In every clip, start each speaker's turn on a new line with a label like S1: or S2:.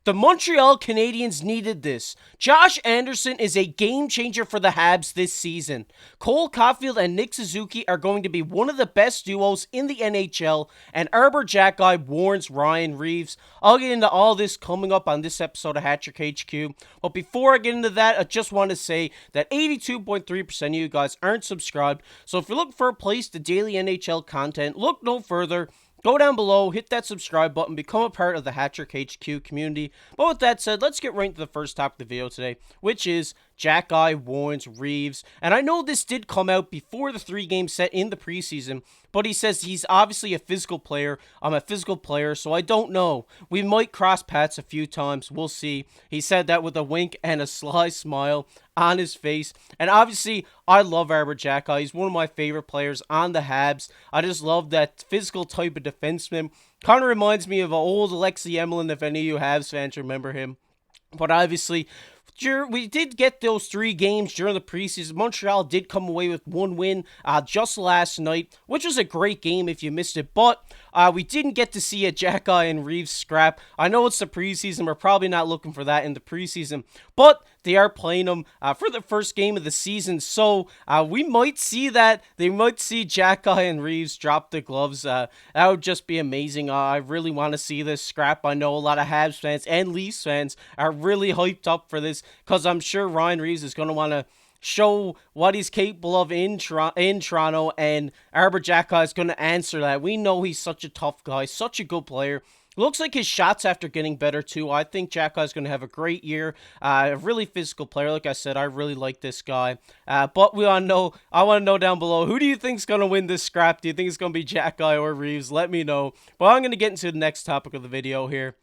S1: The Montreal Canadiens needed this. Josh Anderson is a game changer for the Habs this season. Cole Caufield and Nick Suzuki are going to be one of the best duos in the NHL, and Xhekaj warns Ryan Reaves. I'll get into all this coming up on this episode of Xhekaj HQ, but before I get into that, I just want to say that 82.3% of you guys aren't subscribed, so if you're looking for a place to daily NHL content, look no further. Go down below, hit that subscribe button, become a part of the Xhekaj HQ community. But with that said, let's get right into the first topic of the video today, which is Xhekaj warns Reaves. And I know this did come out before the 3-game set in the preseason, but he says he's obviously a physical player. I'm a physical player, so I don't know. We might cross paths a few times. We'll see. He said that with a wink and a sly smile on his face. And obviously, I love Xhekaj. He's one of my favorite players on the Habs. I just love that physical type of defenseman. Kind of reminds me of an old Alexei Emelin, if any of you Habs fans remember him. But obviously, we did get those 3 games during the preseason. Montreal did come away with 1 win just last night, which was a great game if you missed it. But we didn't get to see a Xhekaj and Reaves scrap. I know it's the preseason. We're probably not looking for that in the preseason. But they are playing them for the first game of the season. So we might see that. They might see Xhekaj and Reaves drop the gloves. That would just be amazing. I really want to see this scrap. I know a lot of Habs fans and Leafs fans are really hyped up for this, because I'm sure Ryan Reaves is going to want to show what he's capable of in Toronto, and Xhekaj is going to answer that. We know he's such a tough guy, such a good player. Looks like his shots after getting better too. I think Xhekaj is going to have a great year. A really physical player. Like I said, I really like this guy. But I want to know down below, who do you think is going to win this scrap? Do you think it's going to be Xhekaj or Reaves? Let me know. But I'm going to get into the next topic of the video here,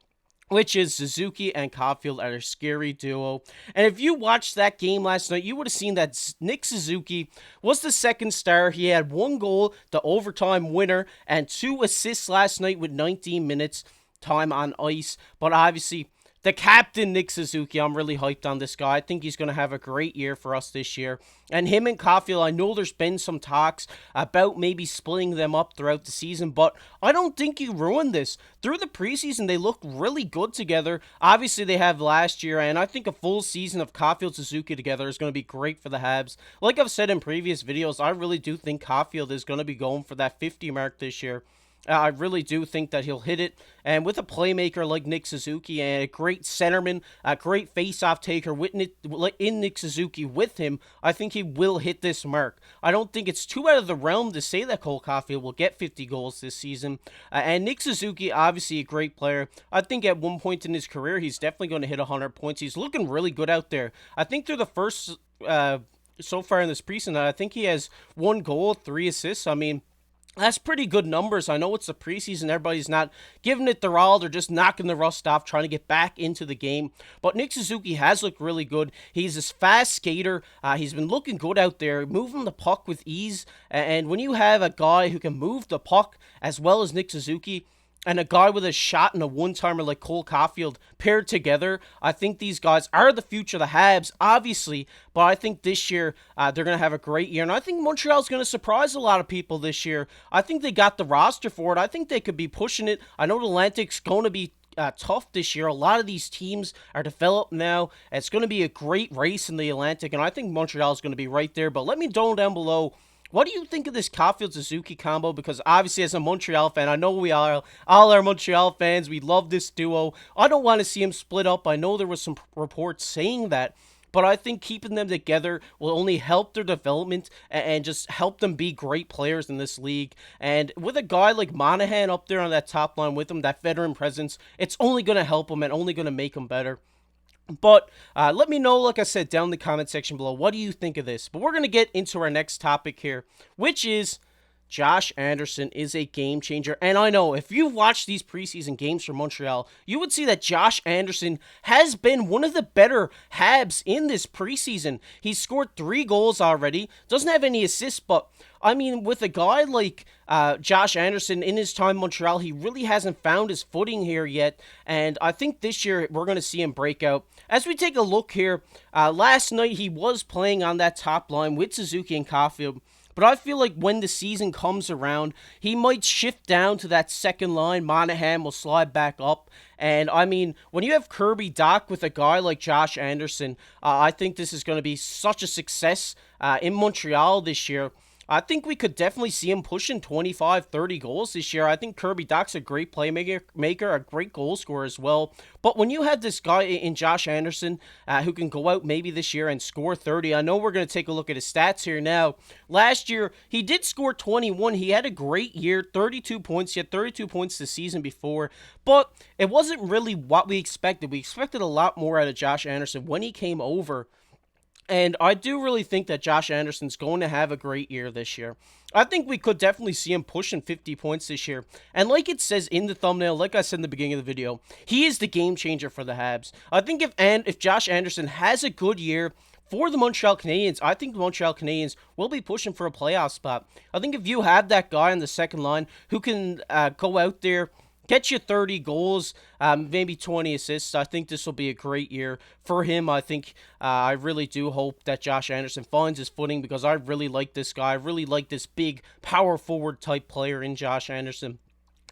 S1: which is Suzuki and Caufield are a scary duo. And if you watched that game last night, you would have seen that Nick Suzuki was the second star. He had 1 goal, the overtime winner, and 2 assists last night with 19 minutes time on ice. But obviously, the captain, Nick Suzuki, I'm really hyped on this guy. I think he's going to have a great year for us this year. And him and Caufield, I know there's been some talks about maybe splitting them up throughout the season, but I don't think you ruined this. Through the preseason, they look really good together. Obviously, they have last year, and I think a full season of Caufield Suzuki together is going to be great for the Habs. Like I've said in previous videos, I really do think Caufield is going to be going for that 50 mark this year. I really do think that he'll hit it, and with a playmaker like Nick Suzuki and a great centerman, a great face-off taker in Nick Suzuki with him, I think he will hit this mark. I don't think it's too out of the realm to say that Cole Caufield will get 50 goals this season, and Nick Suzuki, obviously a great player. I think at one point in his career, he's definitely going to hit 100 points. He's looking really good out there. I think through the first, so far in this preseason, I think he has 1 goal, 3 assists. I mean, that's pretty good numbers. I know it's the preseason. Everybody's not giving it their all. They're just knocking the rust off, trying to get back into the game. But Nick Suzuki has looked really good. He's this fast skater. He's been looking good out there, moving the puck with ease. And when you have a guy who can move the puck as well as Nick Suzuki, and a guy with a shot and a one-timer like Cole Caufield paired together, I think these guys are the future of the Habs, obviously, but I think this year they're going to have a great year, and I think Montreal's going to surprise a lot of people this year. I think they got the roster for it. I think they could be pushing it. I know the Atlantic's going to be tough this year. A lot of these teams are developed now. It's going to be a great race in the Atlantic, and I think Montreal's going to be right there, but let me know down below, what do you think of this Caufield-Suzuki combo? Because obviously, as a Montreal fan, I know we all are Montreal fans. We love this duo. I don't want to see them split up. I know there was some reports saying that, but I think keeping them together will only help their development and just help them be great players in this league. And with a guy like Monahan up there on that top line with him, that veteran presence, it's only going to help them and only going to make them better. But let me know, like I said, down in the comment section below, what do you think of this? But we're going to get into our next topic here, which is Josh Anderson is a game changer. And I know, if you've watched these preseason games for Montreal, you would see that Josh Anderson has been one of the better Habs in this preseason. He's scored 3 goals already, doesn't have any assists, but I mean, with a guy like Josh Anderson in his time in Montreal, he really hasn't found his footing here yet, and I think this year we're going to see him break out. As we take a look here, last night he was playing on that top line with Suzuki and Caufield, But I feel like when the season comes around, he might shift down to that second line. Monahan will slide back up. And I mean, when you have Kirby Dach with a guy like Josh Anderson, I think this is going to be such a success in Montreal this year. I think we could definitely see him pushing 25, 30 goals this year. I think Kirby Dach's a great playmaker, a great goal scorer as well. But when you have this guy in Josh Anderson who can go out maybe this year and score 30, I know we're going to take a look at his stats here now. Last year, he did score 21. He had a great year, 32 points. He had 32 points the season before. But it wasn't really what we expected. We expected a lot more out of Josh Anderson when he came over. And I do really think that Josh Anderson's going to have a great year this year. I think we could definitely see him pushing 50 points this year. And like it says in the thumbnail, like I said in the beginning of the video, he is the game changer for the Habs. I think if Josh Anderson has a good year for the Montreal Canadiens, I think the Montreal Canadiens will be pushing for a playoff spot. I think if you have that guy on the second line who can go out there, get you 30 goals, maybe 20 assists. I think this will be a great year for him. I think I really do hope that Josh Anderson finds his footing because I really like this guy. I really like this big power forward type player in Josh Anderson.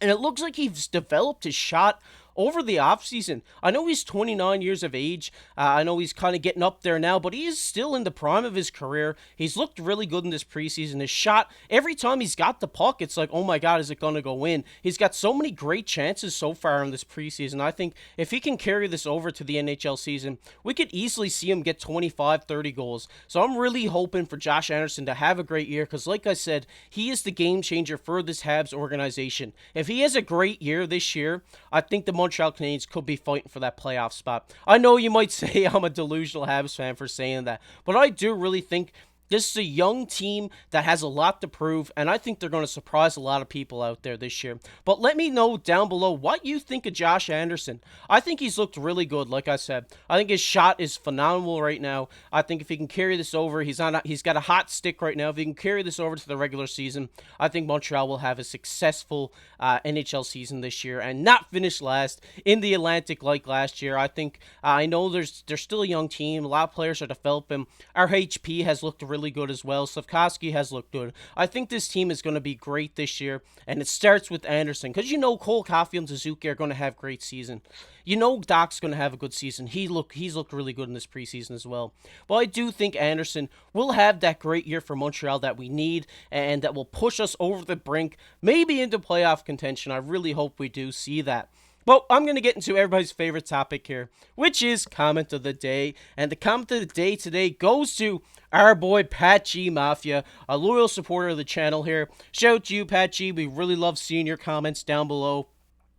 S1: And it looks like he's developed his shot over the offseason. I know he's 29 years of age. I know he's kind of getting up there now, but he is still in the prime of his career. He's looked really good in this preseason. His shot, every time he's got the puck, it's like, oh my God, is it going to go in? He's got so many great chances so far in this preseason. I think if he can carry this over to the NHL season, we could easily see him get 25, 30 goals. So I'm really hoping for Josh Anderson to have a great year because, like I said, he is the game changer for this Habs organization. If he has a great year this year, I think the Montreal Canadiens could be fighting for that playoff spot. I know you might say I'm a delusional Habs fan for saying that, but I do really think this is a young team that has a lot to prove, and I think they're going to surprise a lot of people out there this year. But let me know down below what you think of Josh Anderson. I think he's looked really good, like I said. I think his shot is phenomenal right now. I think if he can carry this over, he's got a hot stick right now. If he can carry this over to the regular season, I think Montreal will have a successful NHL season this year and not finish last in the Atlantic like last year. I think I know they're still a young team. A lot of players are developing. Our HP has looked really good as well. Xhekaj has looked good. I think this team is going to be great this year, and it starts with Anderson because you know Cole, Caufield, and Suzuki are going to have great season. You know Dach's going to have a good season. He's looked really good in this preseason as well. But I do think Anderson will have that great year for Montreal that we need and that will push us over the brink, maybe into playoff contention. I really hope we do see that. Well, I'm going to get into everybody's favorite topic here, which is comment of the day. And the comment of the day today goes to our boy Pat G Mafia, a loyal supporter of the channel here. Shout out to you, Pat G. We really love seeing your comments down below.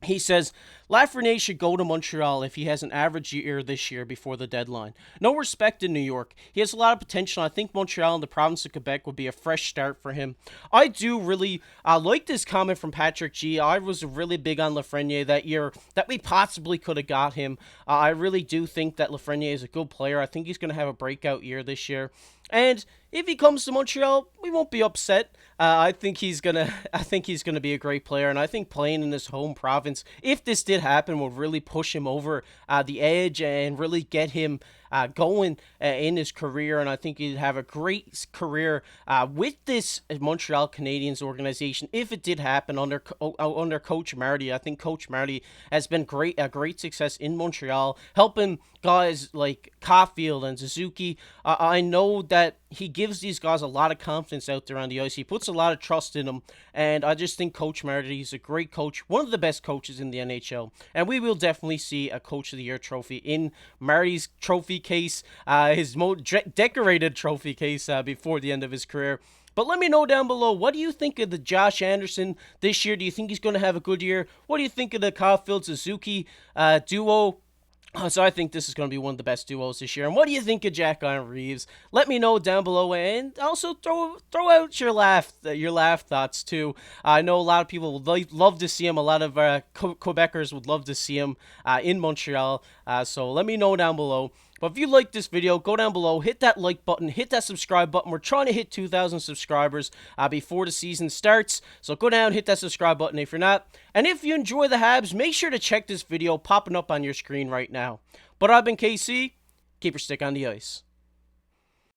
S1: He says, Lafreniere should go to Montreal if he has an average year this year before the deadline. No respect in New York. He has a lot of potential. I think Montreal and the province of Quebec would be a fresh start for him. I do really like this comment from Patrick G. I was really big on Lafreniere that year, that we possibly could have got him. I really do think that Lafreniere is a good player. I think he's going to have a breakout year this year. And if he comes to Montreal, we won't be upset. I think he's gonna be a great player, and I think playing in his home province, if this did happen, will really push him over the edge and really get him going in his career. And I think he'd have a great career with this Montreal Canadiens organization if it did happen under Coach Marty. I think Coach Marty has been a great success in Montreal, helping guys like Caufield and Suzuki. I know that he gives these guys a lot of confidence out there on the ice. He puts a lot of trust in them, and I just think Coach Marty is a great coach, one of the best coaches in the NHL, and we will definitely see a Coach of the Year trophy in Marty's trophy case, his decorated trophy case before the end of his career. But let me know down below, what do you think of the Josh Anderson this year? Do you think he's going to have a good year? What do you think of the Caufield-Suzuki duo? So I think this is going to be one of the best duos this year. And what do you think of Xhekaj and Reaves? Let me know down below, and also throw out your laugh thoughts too. I know a lot of people would love to see him. A lot of Quebecers would love to see him in Montreal. So let me know down below. But if you like this video, go down below, hit that like button, hit that subscribe button. We're trying to hit 2,000 subscribers before the season starts. So go down, hit that subscribe button if you're not. And if you enjoy the Habs, make sure to check this video popping up on your screen right now. But I've been KC. Keep your stick on the ice.